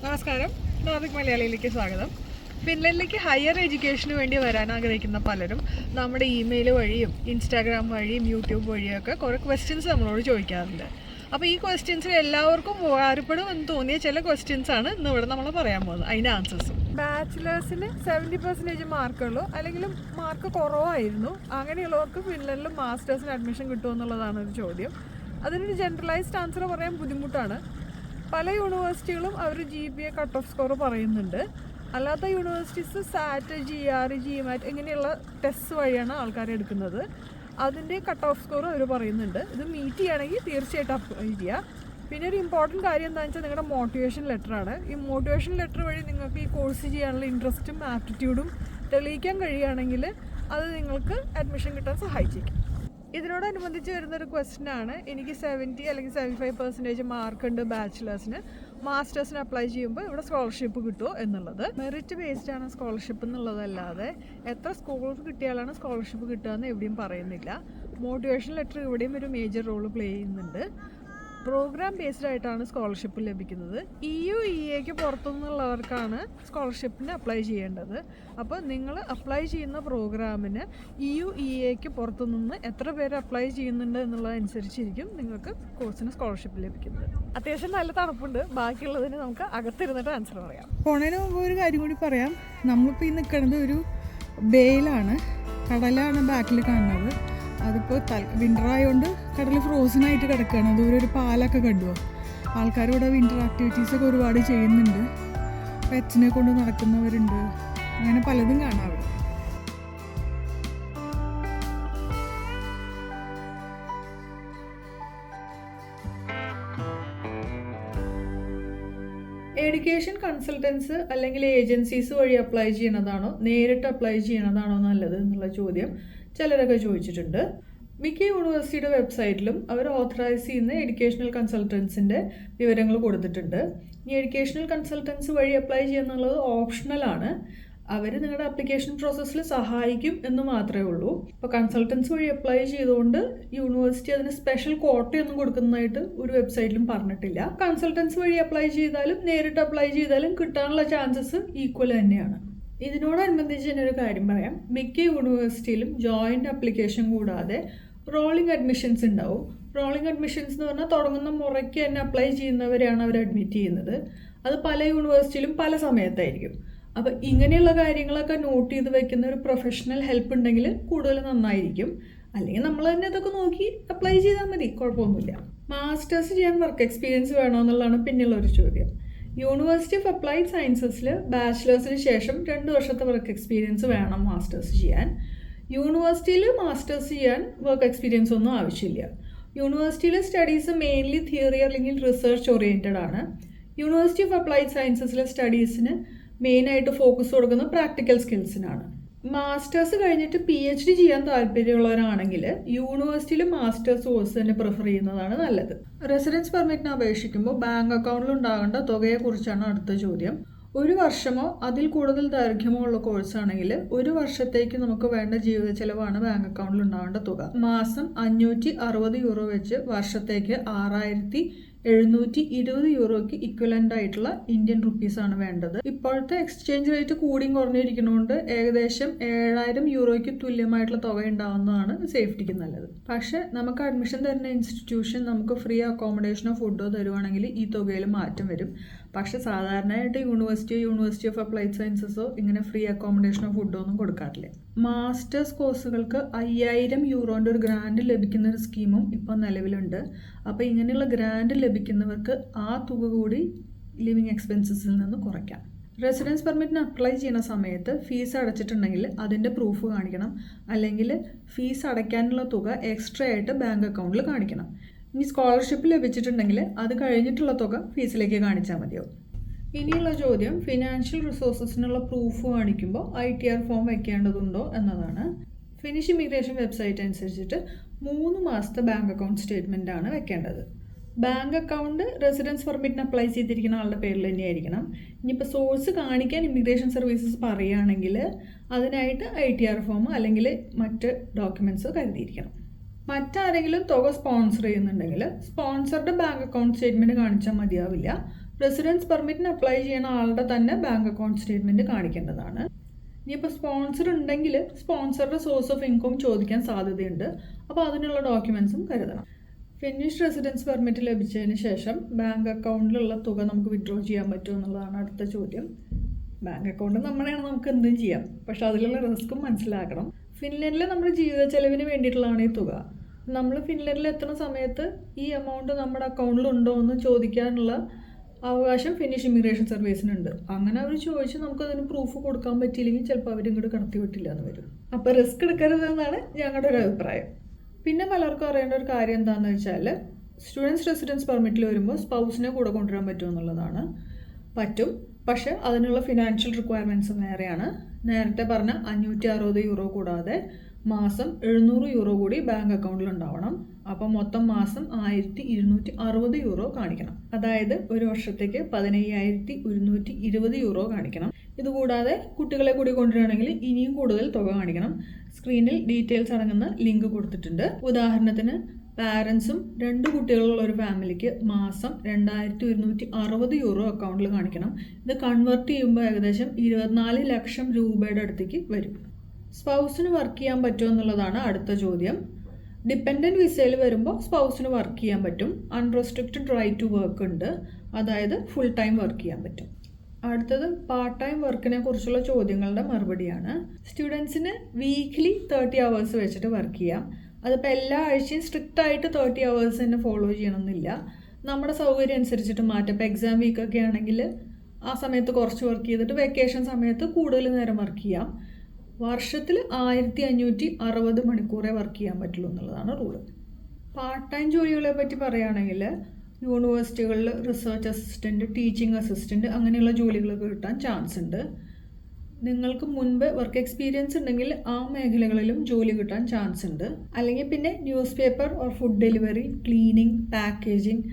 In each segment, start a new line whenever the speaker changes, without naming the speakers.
നമസ്കാരം, നോർഡിക്മാലയാലിയിലേക്ക് സ്വാഗതം. ഫിൻലൻഡിലേക്ക് ഹയർ എഡ്യൂക്കേഷന് വേണ്ടി വരാൻ ആഗ്രഹിക്കുന്ന പലരും നമ്മുടെ ഇമെയിൽ വഴിയും ഇൻസ്റ്റാഗ്രാം വഴിയും യൂട്യൂബ് വഴിയൊക്കെ കുറേ ക്വസ്റ്റ്യൻസ് നമ്മളോട് ചോദിക്കാറുണ്ട്. അപ്പോൾ ഈ ക്വസ്റ്റ്യൻസിൽ എല്ലാവർക്കും ഉപകാരപ്പെടും എന്ന് തോന്നിയ ചില ക്വസ്റ്റ്യൻസാണ് ഇന്ന് ഇവിടെ നമ്മൾ പറയാൻ പോകുന്നത്. അതിൻ്റെ ആൻസേഴ്സും. ബാച്ചിലേഴ്സിന് 70% മാർക്കുള്ളൂ, അല്ലെങ്കിൽ മാർക്ക് കുറവായിരുന്നു, അങ്ങനെയുള്ളവർക്ക് ഫിൻലൻഡിൽ മാസ്റ്റേഴ്സിന് അഡ്മിഷൻ കിട്ടുമെന്നുള്ളതാണ് ഒരു ചോദ്യം. അതിനൊരു ജനറലൈസ്ഡ് ആൻസർ പറയാൻ ബുദ്ധിമുട്ടാണ്. പല യൂണിവേഴ്സിറ്റികളും അവർ GPA കട്ട് ഓഫ് സ്കോർ പറയുന്നുണ്ട്. അല്ലാത്ത യൂണിവേഴ്സിറ്റീസ് സാറ്റ്, GR, GMAT ഇങ്ങനെയുള്ള ടെസ്റ്റ് വഴിയാണ് ആൾക്കാരെ എടുക്കുന്നത്. അതിൻ്റെ കട്ട് ഓഫ് സ്കോർ അവർ പറയുന്നുണ്ട്. ഇത് മീറ്റ് ചെയ്യുകയാണെങ്കിൽ തീർച്ചയായിട്ടും അപ്ലൈ ചെയ്യുക. പിന്നെ ഒരു ഇമ്പോർട്ടൻറ്റ് കാര്യം എന്താണെന്ന് വെച്ചാൽ നിങ്ങളുടെ മോട്ടിവേഷൻ ലെറ്ററാണ്. ഈ മോട്ടിവേഷൻ ലെറ്റർ വഴി നിങ്ങൾക്ക് ഈ കോഴ്സ് ചെയ്യാനുള്ള ഇൻട്രസ്റ്റും ആപ്റ്റിറ്റ്യൂഡും തെളിയിക്കാൻ കഴിയുകയാണെങ്കിൽ അത് നിങ്ങൾക്ക് അഡ്മിഷൻ കിട്ടാൻ സഹായിച്ചേക്കും. ഇതിനോടനുബന്ധിച്ച് വരുന്നൊരു ക്വസ്റ്റ്യനാണ്, എനിക്ക് 70 അല്ലെങ്കിൽ 75% മാർക്കുണ്ട് ബാച്ചിലേഴ്സിന്, മാസ്റ്റേഴ്സിന് അപ്ലൈ ചെയ്യുമ്പോൾ ഇവിടെ സ്കോളർഷിപ്പ് കിട്ടുമോ എന്നുള്ളത്. മെറിറ്റ് ബേസ്ഡ് ആണ് സ്കോളർഷിപ്പ് എന്നുള്ളതല്ലാതെ എത്ര സ്കോർ കിട്ടിയാലാണ് സ്കോളർഷിപ്പ് കിട്ടുക എന്ന് എവിടെയും പറയുന്നില്ല. മോട്ടിവേഷൻ ലെറ്റർ ഇവിടെയും ഒരു മേജർ റോൾ പ്ലേ ചെയ്യുന്നുണ്ട്. പ്രോഗ്രാം ബേസ്ഡ് ആയിട്ടാണ് സ്കോളർഷിപ്പ് ലഭിക്കുന്നത്. EU-EAക്ക് പുറത്തുനിന്നുള്ളവർക്കാണ് സ്കോളർഷിപ്പിന് അപ്ലൈ ചെയ്യേണ്ടത്. അപ്പോൾ നിങ്ങൾ അപ്ലൈ ചെയ്യുന്ന പ്രോഗ്രാമിന് EU-EAക്ക് പുറത്തുനിന്ന് എത്ര പേര് അപ്ലൈ ചെയ്യുന്നുണ്ട് എന്നുള്ളതനുസരിച്ചിരിക്കും നിങ്ങൾക്ക് കോഴ്സിന് സ്കോളർഷിപ്പ് ലഭിക്കുന്നത്. അത്യാവശ്യം നല്ല തണുപ്പുണ്ട്. ബാക്കിയുള്ളതിന് നമുക്ക് അകത്തിരുന്നിട്ട് ആൻസർ പറയാം.
പോണതിന് മുമ്പ് ഒരു കാര്യം കൂടി പറയാം. നമ്മളിപ്പോൾ ഈ നിൽക്കുന്നത് ഒരു ബേയിലാണ്, കടലാണ് ബാക്കിൽ കാണുന്നത്. അതിപ്പോൾ വിൻ്റർ ആയതുകൊണ്ട് കടൽ ഫ്രോസനായിട്ട് കിടക്കുകയാണ്. അതുപോലെ ഒരു പാലൊക്കെ കണ്ടുവോ. ആൾക്കാർ ഇവിടെ വിൻ്റർ ആക്ടിവിറ്റീസൊക്കെ ഒരുപാട് ചെയ്യുന്നുണ്ട്. പെറ്റ്സിനെ കൊണ്ട് നടക്കുന്നവരുണ്ട്, അങ്ങനെ പലതും കാണാം അവിടെ.
എഡ്യൂക്കേഷൻ കൺസൾട്ടൻസ് അല്ലെങ്കിൽ ഏജൻസീസ് വഴി അപ്ലൈ ചെയ്യണതാണോ നേരിട്ട് അപ്ലൈ ചെയ്യണതാണോ നല്ലത് എന്നുള്ള ചോദ്യം ചിലരൊക്കെ ചോദിച്ചിട്ടുണ്ട്. മിക്ക യൂണിവേഴ്സിറ്റിയുടെ വെബ്സൈറ്റിലും അവർ ഓഥറൈസ് ചെയ്യുന്ന എഡ്യൂക്കേഷണൽ കൺസൾട്ടൻസിൻ്റെ വിവരങ്ങൾ കൊടുത്തിട്ടുണ്ട്. ഈ എഡ്യൂക്കേഷണൽ കൺസൾട്ടൻസ് വഴി അപ്ലൈ ചെയ്യുന്നുള്ളത് ഓപ്ഷണലാണ്. അവർ നിങ്ങളുടെ ആപ്ലിക്കേഷൻ പ്രോസസ്സിൽ സഹായിക്കും എന്ന് മാത്രമേ ഉള്ളൂ. ഇപ്പോൾ കൺസൾട്ടൻസ് വഴി അപ്ലൈ ചെയ്തുകൊണ്ട് യൂണിവേഴ്സിറ്റി അതിന് സ്പെഷ്യൽ ക്വാട്ടയൊന്നും കൊടുക്കുന്നതായിട്ട് ഒരു വെബ്സൈറ്റിലും പറഞ്ഞിട്ടില്ല. കൺസൾട്ടൻസ് വഴി അപ്ലൈ ചെയ്താലും നേരിട്ട് അപ്ലൈ ചെയ്താലും കിട്ടാനുള്ള ചാൻസസ് ഈക്വൽ തന്നെയാണ്. ഇതിനോടനുബന്ധിച്ച് തന്നെ ഒരു കാര്യം പറയാം. മിക്ക യൂണിവേഴ്സിറ്റിയിലും ജോയിൻ്റ് ആപ്ലിക്കേഷൻ കൂടാതെ റോളിംഗ് അഡ്മിഷൻസ് ഉണ്ടാവും. റോളിംഗ് അഡ്മിഷൻസ് എന്ന് പറഞ്ഞാൽ തുടങ്ങുന്ന മുറയ്ക്ക് തന്നെ അപ്ലൈ ചെയ്യുന്നവരെയാണ് അവർ അഡ്മിറ്റ് ചെയ്യുന്നത്. അത് പല യൂണിവേഴ്സിറ്റിയിലും പല സമയത്തായിരിക്കും. അപ്പോൾ ഇങ്ങനെയുള്ള കാര്യങ്ങളൊക്കെ നോട്ട് ചെയ്ത് വെക്കുന്ന ഒരു പ്രൊഫഷണൽ ഹെൽപ്പ് ഉണ്ടെങ്കിൽ കൂടുതൽ നന്നായിരിക്കും. അല്ലെങ്കിൽ നമ്മൾ തന്നെ ഇതൊക്കെ നോക്കി അപ്ലൈ ചെയ്താൽ മതി, കുഴപ്പമൊന്നുമില്ല. മാസ്റ്റേഴ്സ് ചെയ്യാൻ വർക്ക് എക്സ്പീരിയൻസ് വേണോ എന്നുള്ളതാണ് പിന്നെയുള്ള ഒരു ചോദ്യം. യൂണിവേഴ്സിറ്റി ഓഫ് അപ്ലൈഡ് സയൻസസിൽ ബാച്ചിലേഴ്സിന് ശേഷം 2 വർഷത്തെ വർക്ക് എക്സ്പീരിയൻസ് വേണം മാസ്റ്റേഴ്സ് ചെയ്യാൻ. യൂണിവേഴ്സിറ്റിയിൽ മാസ്റ്റേഴ്സ് ചെയ്യാൻ വർക്ക് എക്സ്പീരിയൻസ് ഒന്നും ആവശ്യമില്ല. യൂണിവേഴ്സിറ്റിയിലെ സ്റ്റഡീസ് മെയിൻലി തിയറി അല്ലെങ്കിൽ റിസർച്ച് ഓറിയൻറ്റഡ് ആണ്. യൂണിവേഴ്സിറ്റി ഓഫ് അപ്ലൈഡ് സയൻസസിലെ സ്റ്റഡീസിന് മെയിനായിട്ട് ഫോക്കസ് കൊടുക്കുന്നത് പ്രാക്ടിക്കൽ സ്കിൽസിനാണ്. മാസ്റ്റേഴ്സ് കഴിഞ്ഞിട്ട് PhD ചെയ്യാൻ താല്പര്യമുള്ളവരാണെങ്കിൽ യൂണിവേഴ്സിറ്റിയിൽ മാസ്റ്റേഴ്സ് കോഴ്സ് തന്നെ പ്രിഫർ ചെയ്യുന്നതാണ് നല്ലത്. റെസിഡൻസ് പെർമിറ്റിന് അപേക്ഷിക്കുമ്പോൾ ബാങ്ക് അക്കൗണ്ടിൽ ഉണ്ടാകേണ്ട തുകയെക്കുറിച്ചാണ് അടുത്ത ചോദ്യം. 1 വർഷമോ അതിൽ കൂടുതൽ ദൈർഘ്യമോ ഉള്ള കോഴ്സാണെങ്കിൽ 1 വർഷത്തേക്ക് നമുക്ക് വേണ്ട ജീവിത ചെലവാണ് ബാങ്ക് അക്കൗണ്ടിൽ ഉണ്ടാകേണ്ട തുക. മാസം 560 യൂറോ വെച്ച് വർഷത്തേക്ക് 6720 യൂറോയ്ക്ക് ഇക്വലൻ്റ് ആയിട്ടുള്ള ഇന്ത്യൻ റുപ്പീസാണ് വേണ്ടത്. ഇപ്പോഴത്തെ എക്സ്ചേഞ്ച് റേറ്റ് കൂടിയും കുറഞ്ഞിരിക്കുന്നതുകൊണ്ട് ഏകദേശം 7000 യൂറോയ്ക്ക് തുല്യമായിട്ടുള്ള തുക ഉണ്ടാവുന്നതാണ് സേഫ്റ്റിക്ക് നല്ലത്. പക്ഷേ നമുക്ക് അഡ്മിഷൻ തരുന്ന ഇൻസ്റ്റിറ്റ്യൂഷൻ നമുക്ക് ഫ്രീ അക്കോമഡേഷനോ ഫുഡോ തരുവാണെങ്കിൽ ഈ തുകയിൽ മാറ്റം വരും. പക്ഷേ സാധാരണയായിട്ട് യൂണിവേഴ്സിറ്റി ഓഫ് അപ്ലൈഡ് സയൻസസോ ഇങ്ങനെ ഫ്രീ അക്കോമഡേഷനോ ഫുഡോ ഒന്നും കൊടുക്കാറില്ല. മാസ്റ്റേഴ്സ് കോഴ്സുകൾക്ക് 5000 യൂറോൻ്റെ ഒരു ഗ്രാൻഡ് ലഭിക്കുന്ന ഒരു സ്കീമും ഇപ്പം നിലവിലുണ്ട്. അപ്പോൾ ഇങ്ങനെയുള്ള ഗ്രാൻഡ് ലഭിക്കുന്നവർക്ക് ആ തുക കൂടി ലിവിങ് എക്സ്പെൻസസിൽ നിന്ന് കുറയ്ക്കാം. റെസിഡൻസ് പെർമിറ്റിന് അപ്ലൈ ചെയ്യുന്ന സമയത്ത് ഫീസ് അടച്ചിട്ടുണ്ടെങ്കിൽ അതിൻ്റെ പ്രൂഫ് കാണിക്കണം, അല്ലെങ്കിൽ ഫീസ് അടയ്ക്കാനുള്ള തുക എക്സ്ട്രാ ആയിട്ട് ബാങ്ക് അക്കൗണ്ടിൽ കാണിക്കണം. ഇനി സ്കോളർഷിപ്പ് ലഭിച്ചിട്ടുണ്ടെങ്കിൽ അത് കഴിഞ്ഞിട്ടുള്ള തുക ഫീസിലേക്ക് കാണിച്ചാൽ മതിയാവും. ഇനിയുള്ള ചോദ്യം ഫിനാൻഷ്യൽ റിസോഴ്സസിനുള്ള പ്രൂഫ് കാണിക്കുമ്പോൾ ITR ഫോം വയ്ക്കേണ്ടതുണ്ടോ എന്നതാണ്. ഫിനിഷ് ഇമിഗ്രേഷൻ വെബ്സൈറ്റ് അനുസരിച്ചിട്ട് 3 മാസത്തെ ബാങ്ക് അക്കൗണ്ട് സ്റ്റേറ്റ്മെൻ്റ് ആണ് വെക്കേണ്ടത്. ബാങ്ക് അക്കൗണ്ട് റെസിഡൻസ് പെർമിറ്റിന് അപ്ലൈ ചെയ്തിരിക്കുന്ന ആളുടെ പേരിൽ തന്നെയായിരിക്കണം. ഇനിയിപ്പോൾ സോഴ്സ് കാണിക്കാൻ ഇമിഗ്രേഷൻ സർവീസസ് പറയുകയാണെങ്കിൽ അതിനായിട്ട് ITR ഫോം അല്ലെങ്കിൽ മറ്റ് ഡോക്യുമെൻറ്റ്സ് കരുതിയിരിക്കണം. മറ്റാരെങ്കിലും തുക സ്പോൺസർ ചെയ്യുന്നുണ്ടെങ്കിൽ സ്പോൺസറുടെ ബാങ്ക് അക്കൗണ്ട് സ്റ്റേറ്റ്മെൻറ്റ് കാണിച്ചാൽ മതിയാവില്ല. റെസിഡൻസ് പെർമിറ്റിന് അപ്ലൈ ചെയ്യുന്ന ആളുടെ തന്നെ ബാങ്ക് അക്കൗണ്ട് സ്റ്റേറ്റ്മെൻറ്റ് കാണിക്കേണ്ടതാണ്. ഇനിയിപ്പോൾ സ്പോൺസർ ഉണ്ടെങ്കിൽ സ്പോൺസറുടെ സോഴ്സ് ഓഫ് ഇൻകം ചോദിക്കാൻ സാധ്യതയുണ്ട്. അപ്പോൾ അതിനുള്ള ഡോക്യുമെൻസും കരുതണം. ഫിന്നിഷ് റെസിഡൻസ് പെർമിറ്റ് ലഭിച്ചതിന് ശേഷം ബാങ്ക് അക്കൗണ്ടിലുള്ള തുക നമുക്ക് വിഡ്രോ ചെയ്യാൻ പറ്റുമോ എന്നുള്ളതാണ് അടുത്ത ചോദ്യം. ബാങ്ക് അക്കൗണ്ട് നമ്മുടെയാണ്, നമുക്ക് എന്തും ചെയ്യാം. പക്ഷേ അതിലുള്ള റിസ്ക്കും മനസ്സിലാക്കണം. ഫിൻലൻഡിൽ നമ്മുടെ ജീവിത ചെലവിന് വേണ്ടിയിട്ടുള്ളതാണ് ഈ തുക. നമ്മൾ ഫിൻലൻഡിൽ എത്തുന്ന സമയത്ത് ഈ എമൗണ്ട് നമ്മുടെ അക്കൗണ്ടിൽ ഉണ്ടോ എന്ന് ചോദിക്കാനുള്ള അവകാശം ഫിനിഷ് ഇമിഗ്രേഷൻ സർവീസിനുണ്ട്. അങ്ങനെ അവർ ചോദിച്ച് നമുക്കതിന് പ്രൂഫ് കൊടുക്കാൻ പറ്റിയില്ലെങ്കിൽ ചിലപ്പോൾ അവരിങ്ങോട്ട് കടത്തി വിട്ടില്ല എന്ന് വരും. അപ്പോൾ റിസ്ക് എടുക്കരുതെന്നാണ് ഞങ്ങളുടെ ഒരു അഭിപ്രായം. പിന്നെ പലർക്കും അറിയേണ്ട ഒരു കാര്യം എന്താണെന്ന് വെച്ചാൽ, സ്റ്റുഡൻസ് റെസിഡൻസ് പെർമിറ്റിൽ വരുമ്പോൾ സ്പൗസിനെ കൂടെ കൊണ്ടുവരാൻ പറ്റുമോ എന്നുള്ളതാണ്. പറ്റും, പക്ഷേ അതിനുള്ള ഫിനാൻഷ്യൽ റിക്വയർമെൻറ്റ്സ് വേറെയാണ്. നേരത്തെ പറഞ്ഞ 560 യൂറോ കൂടാതെ മാസം 700 യൂറോ കൂടി ബാങ്ക് അക്കൗണ്ടിൽ ഉണ്ടാവണം. അപ്പോൾ മൊത്തം മാസം 1260 യൂറോ കാണിക്കണം. അതായത് ഒരു വർഷത്തേക്ക് 15,120 യൂറോ കാണിക്കണം. ഇതുകൂടാതെ കുട്ടികളെ കൂടി കൊണ്ടുവരികയാണെങ്കിൽ ഇനിയും കൂടുതൽ തുക കാണിക്കണം. സ്ക്രീനിൽ ഡീറ്റെയിൽസ് അടങ്ങുന്ന ലിങ്ക് കൊടുത്തിട്ടുണ്ട്. ഉദാഹരണത്തിന് പാരൻസും 2 കുട്ടികളുള്ള ഒരു ഫാമിലിക്ക് മാസം 2,260 യൂറോ അക്കൗണ്ടിൽ കാണിക്കണം. ഇത് കൺവേർട്ട് ചെയ്യുമ്പോൾ ഏകദേശം 24 ലക്ഷം രൂപയുടെ അടുത്തേക്ക് വരും. സ്പൗസിന് വർക്ക് ചെയ്യാൻ പറ്റുമോ എന്നുള്ളതാണ് അടുത്ത ചോദ്യം. ഡിപ്പെൻഡൻറ്റ് വിസയിൽ വരുമ്പോൾ സ്പൗസിന് വർക്ക് ചെയ്യാൻ പറ്റും. അൺറെസ്ട്രിക്റ്റഡ് റൈറ്റ് ടു വർക്ക് ഉണ്ട്, അതായത് ഫുൾ ടൈം വർക്ക് ചെയ്യാൻ പറ്റും. അടുത്തത് പാർട്ട് ടൈം വർക്കിനെ കുറിച്ചുള്ള ചോദ്യങ്ങളുടെ മറുപടിയാണ്. സ്റ്റുഡൻസിന് വീക്ക്ലി 30 അവേഴ്സ് വെച്ചിട്ട് വർക്ക് ചെയ്യാം. അതിപ്പോൾ എല്ലാ ആഴ്ചയും സ്ട്രിക്റ്റ് ആയിട്ട് 30 അവേഴ്സ് തന്നെ ഫോളോ ചെയ്യണമെന്നില്ല. നമ്മുടെ സൗകര്യം അനുസരിച്ചിട്ട് മാറ്റാം. ഇപ്പോൾ എക്സാം വീക്കൊക്കെ ആണെങ്കിൽ ആ സമയത്ത് കുറച്ച് വർക്ക് ചെയ്തിട്ട് വെക്കേഷൻ സമയത്ത് കൂടുതൽ നേരം വർക്ക് ചെയ്യാം. വർഷത്തിൽ 1560 മണിക്കൂറേ വർക്ക് ചെയ്യാൻ പറ്റുള്ളൂ എന്നുള്ളതാണ് റൂള്. പാർട്ട് ടൈം ജോലികളെ പറ്റി പറയുകയാണെങ്കിൽ യൂണിവേഴ്സിറ്റികളിൽ റിസർച്ച് അസിസ്റ്റൻറ്റ്, ടീച്ചിങ് അസിസ്റ്റൻറ്റ് അങ്ങനെയുള്ള ജോലികളൊക്കെ കിട്ടാൻ ചാൻസ് ഉണ്ട്. നിങ്ങൾക്ക് മുൻപ് വർക്ക് എക്സ്പീരിയൻസ് ഉണ്ടെങ്കിൽ ആ മേഖലകളിലും ജോലി കിട്ടാൻ ചാൻസ് ഉണ്ട്. അല്ലെങ്കിൽ പിന്നെ news paper or food delivery, cleaning, packaging,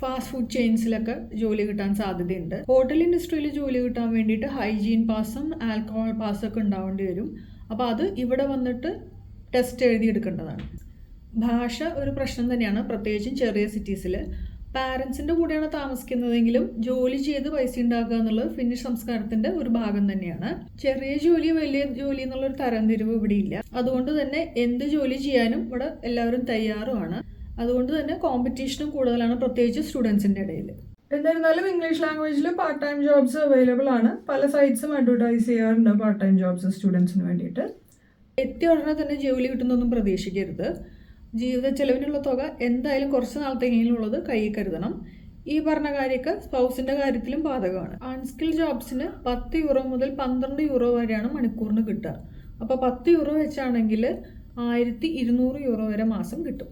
fast food ചെയിൻസിലൊക്കെ ജോലി കിട്ടാൻ സാധ്യതയുണ്ട്. ഹോട്ടൽ ഇൻഡസ്ട്രിയിൽ ജോലി കിട്ടാൻ വേണ്ടിയിട്ട് ഹൈജീൻ പാസും ആൽക്കഹോൾ പാസ്സൊക്കെ ഉണ്ടാവേണ്ടി വരും. അപ്പോൾ അത് ഇവിടെ വന്നിട്ട് ടെസ്റ്റ് എഴുതിയെടുക്കേണ്ടതാണ്. ഭാഷ ഒരു പ്രശ്നം തന്നെയാണ്, പ്രത്യേകിച്ചും ചെറിയ സിറ്റീസിൽ. പാരൻസിൻ്റെ കൂടെയാണ് താമസിക്കുന്നതെങ്കിലും ജോലി ചെയ്ത് പൈസ ഉണ്ടാക്കുക എന്നുള്ളത് ഫിന്നിഷ് സംസ്കാരത്തിൻ്റെ ഒരു ഭാഗം തന്നെയാണ്. ചെറിയ ജോലി വലിയ ജോലി എന്നുള്ളൊരു തരംതിരിവ് ഇവിടെ ഇല്ല. അതുകൊണ്ട് തന്നെ എന്ത് ജോലി ചെയ്യാനും ഇവിടെ എല്ലാവരും തയ്യാറുമാണ്. അതുകൊണ്ട് തന്നെ കോമ്പറ്റീഷനും കൂടുതലാണ്, പ്രത്യേകിച്ച് സ്റ്റുഡൻസിൻ്റെ ഇടയിൽ. എന്നിരുന്നാലും ഇംഗ്ലീഷ് ലാംഗ്വേജിൽ പാർട്ട് ടൈം ജോബ്സ് അവൈലബിൾ ആണ്. പല സൈറ്റ്സും അഡ്വർടൈസ് ചെയ്യാറുണ്ട് പാർട്ട് ടൈം ജോബ്സ് സ്റ്റുഡൻസിന് വേണ്ടിയിട്ട്. എത്തിയ ഉടനെ തന്നെ ജോലി കിട്ടുന്നൊന്നും പ്രതീക്ഷിക്കരുത്. ജീവിത ചെലവിനുള്ള തുക എന്തായാലും കുറച്ച് നാളത്തെങ്കിലും ഉള്ളത് കയ്യിൽ കരുതണം. ഈ പറഞ്ഞ കാര്യമൊക്കെ സ്പൗസിൻ്റെ കാര്യത്തിലും ബാധകമാണ്. അൺസ്കിൽ ജോബ്സിന് 10 യൂറോ മുതൽ 12 യൂറോ വരെയാണ് മണിക്കൂറിന് കിട്ടുക. അപ്പോൾ 10 യൂറോ വെച്ചാണെങ്കിൽ 1200 യൂറോ വരെ മാസം കിട്ടും.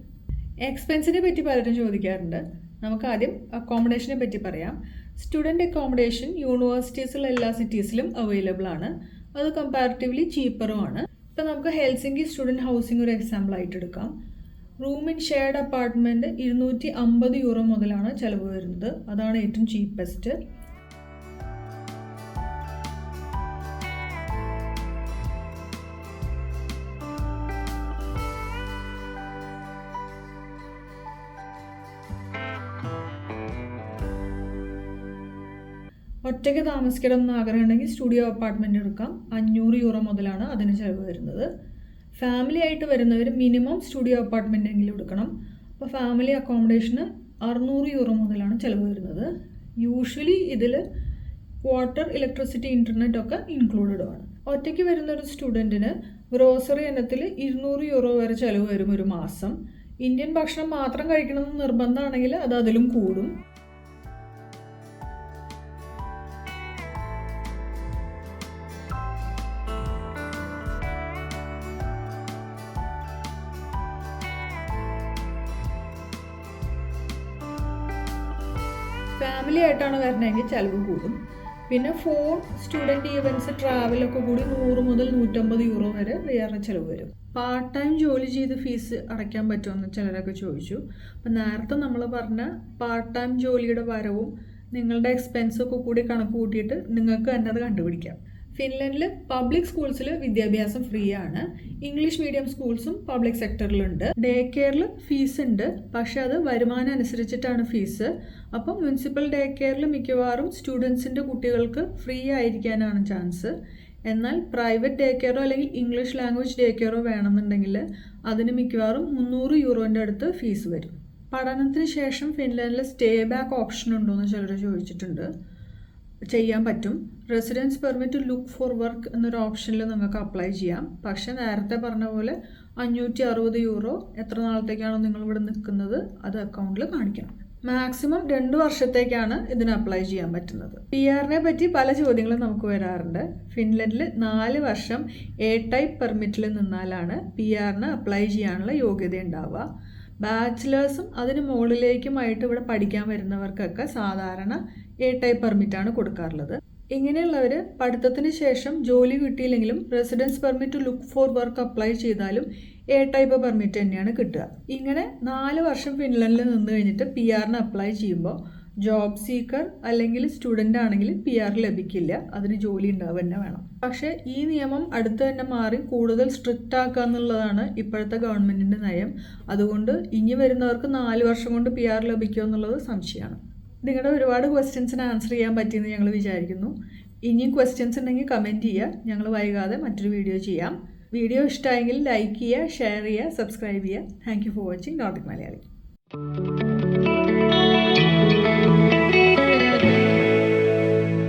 എക്സ്പെൻസിനെ പറ്റി പലരും ചോദിക്കാറുണ്ട്. നമുക്ക് ആദ്യം അക്കോമഡേഷനെ പറ്റി പറയാം. സ്റ്റുഡൻറ്റ് അക്കോമഡേഷൻ യൂണിവേഴ്സിറ്റീസിലുള്ള എല്ലാ സിറ്റീസിലും അവൈലബിൾ ആണ്. അത് കമ്പാരിറ്റീവ്ലി ചീപ്പറുമാണ്. ഇപ്പോൾ നമുക്ക് ഹെൽസിങ്കി സ്റ്റുഡൻറ്റ് ഹൗസിംഗ് ഒരു എക്സാമ്പിൾ ആയിട്ട് എടുക്കാം. Room in shared apartment 250 euro മുതലാണ് ചിലവ് വരുന്നത്. അതാണ് ഏറ്റവും ചീപ്പസ്റ്റ്. ഒറ്റയ്ക്ക് താമസിക്കണം എന്ന് ആഗ്രഹമുണ്ടെങ്കിൽ സ്റ്റുഡിയോ അപ്പാർട്ട്മെൻറ്റ് എടുക്കാം. 500 യൂറോ മുതലാണ് അതിന് ചിലവ് വരുന്നത്. ഫാമിലി ആയിട്ട് വരുന്നവർ മിനിമം സ്റ്റുഡിയോ അപ്പാർട്ട്മെൻ്റ് എങ്കിലും എടുക്കണം. അപ്പോൾ ഫാമിലി അക്കോമഡേഷന് 600 യൂറോ മുതലാണ് ചിലവ് വരുന്നത്. യൂഷ്വലി ഇതിൽ വാട്ടർ, ഇലക്ട്രിസിറ്റി, ഇൻ്റർനെറ്റ് ഒക്കെ ഇൻക്ലൂഡഡ് ആണ്. ഒറ്റയ്ക്ക് വരുന്ന ഒരു സ്റ്റുഡൻറ്റിന് ഗ്രോസറി ഇനത്തിൽ 200 യൂറോ വരെ ചിലവ് വരും ഒരു മാസം. ഇന്ത്യൻ ഭക്ഷണം മാത്രം കഴിക്കണമെന്ന് നിർബന്ധമാണെങ്കിൽ അത് അതിലും കൂടും. ഫാമിലി ആയിട്ടാണ് വരണമെങ്കിൽ ചിലവ് കൂടും. പിന്നെ ഫോൺ, സ്റ്റുഡൻറ്റ് ഈവൻറ്റ്സ്, ട്രാവലൊക്കെ കൂടി 100 മുതൽ 150 യൂറോ വരെ വേറെ ചിലവ് വരും. പാർട്ട് ടൈം ജോലി ചെയ്ത് ഫീസ് അടയ്ക്കാൻ പറ്റുമെന്ന് ചിലരൊക്കെ ചോദിച്ചു. അപ്പം നേരത്തെ നമ്മൾ പറഞ്ഞ പാർട്ട് ടൈം ജോലിയുടെ വരവും നിങ്ങളുടെ എക്സ്പെൻസൊക്കെ കൂടി കണക്ക് കൂട്ടിയിട്ട് നിങ്ങൾക്ക് തന്നെ അത് കണ്ടുപിടിക്കാം. ഫിൻലൻഡിൽ പബ്ലിക് സ്കൂൾസിൽ വിദ്യാഭ്യാസം ഫ്രീ ആണ്. ഇംഗ്ലീഷ് മീഡിയം സ്കൂൾസും പബ്ലിക് സെക്ടറിലുണ്ട്. ഡേ കെയറിൽ ഫീസ് ഉണ്ട്, പക്ഷെ അത് വരുമാനം അനുസരിച്ചിട്ടാണ് ഫീസ്. അപ്പം മുനിസിപ്പൽ ഡേ കെയറിൽ മിക്കവാറും സ്റ്റുഡൻസിൻ്റെ കുട്ടികൾക്ക് ഫ്രീ ആയിരിക്കാനാണ് ചാൻസ്. എന്നാൽ പ്രൈവറ്റ് ഡേ കെയറോ അല്ലെങ്കിൽ ഇംഗ്ലീഷ് ലാംഗ്വേജ് ഡേ കെയറോ വേണമെന്നുണ്ടെങ്കിൽ അതിന് മിക്കവാറും 300 യൂറോൻ്റെ അടുത്ത് ഫീസ് വരും. പഠനത്തിന് ശേഷം ഫിൻലാൻഡിൽ സ്റ്റേ ബാക്ക് ഓപ്ഷൻ ഉണ്ടോ എന്ന് ചിലർ ചോദിച്ചിട്ടുണ്ട്. ചെയ്യാൻ പറ്റും. Residence permit look for work എന്നൊരു ഓപ്ഷനിൽ നിങ്ങൾക്ക് അപ്ലൈ ചെയ്യാം. പക്ഷേ നേരത്തെ പറഞ്ഞ പോലെ 560 യൂറോ എത്ര നാളത്തേക്കാണോ നിങ്ങളിവിടെ നിൽക്കുന്നത് അത് അക്കൗണ്ടിൽ കാണിക്കണം. മാക്സിമം 2 വർഷത്തേക്കാണ് ഇതിന് അപ്ലൈ ചെയ്യാൻ പറ്റുന്നത്. PR പറ്റി പല ചോദ്യങ്ങളും നമുക്ക് വരാറുണ്ട്. ഫിൻലൻഡിൽ 4 വർഷം A ടൈപ്പ് പെർമിറ്റിൽ നിന്നാലാണ് PR അപ്ലൈ ചെയ്യാനുള്ള യോഗ്യത ഉണ്ടാവുക. ബാച്ചിലേഴ്സും അതിന് മുകളിലേക്കുമായിട്ട് ഇവിടെ പഠിക്കാൻ വരുന്നവർക്കൊക്കെ സാധാരണ A ടൈപ്പ് പെർമിറ്റാണ് കൊടുക്കാറുള്ളത്. ഇങ്ങനെയുള്ളവർ പഠിത്തത്തിന് ശേഷം ജോലി കിട്ടിയില്ലെങ്കിലും residence permit look for work apply ചെയ്താലും A ടൈപ്പ് പെർമിറ്റ് തന്നെയാണ് കിട്ടുക. ഇങ്ങനെ 4 വർഷം ഫിൻലൻഡിൽ നിന്ന് കഴിഞ്ഞിട്ട് PR അപ്ലൈ ചെയ്യുമ്പോൾ ജോബ് സീക്കർ അല്ലെങ്കിൽ സ്റ്റുഡൻ്റ് ആണെങ്കിൽ PR ലഭിക്കില്ല, അതിന് ജോലി ഉണ്ടാവുക തന്നെ വേണം. പക്ഷേ ഈ നിയമം അടുത്ത് തന്നെ മാറി കൂടുതൽ സ്ട്രിക്റ്റ് ആക്കുക എന്നുള്ളതാണ് ഇപ്പോഴത്തെ ഗവൺമെൻറ്റിൻ്റെ നയം. അതുകൊണ്ട് ഇനി വരുന്നവർക്ക് 4 വർഷം കൊണ്ട് PR ലഭിക്കുമോ എന്നുള്ളത് സംശയമാണ്. നിങ്ങളുടെ ഒരുപാട് ക്വസ്റ്റ്യൻസിന് ആൻസർ ചെയ്യാൻ പറ്റിയെന്ന് ഞങ്ങൾ വിചാരിക്കുന്നു. ഇനിയും ക്വസ്റ്റ്യൻസ് ഉണ്ടെങ്കിൽ കമൻറ്റ് ചെയ്യുക, ഞങ്ങൾ വൈകാതെ മറ്റൊരു വീഡിയോ ചെയ്യാം. വീഡിയോ ഇഷ്ടമായെങ്കിൽ ലൈക്ക് ചെയ്യുക, ഷെയർ ചെയ്യുക, സബ്സ്ക്രൈബ് ചെയ്യുക. Thank you for watching Nordic Malayali.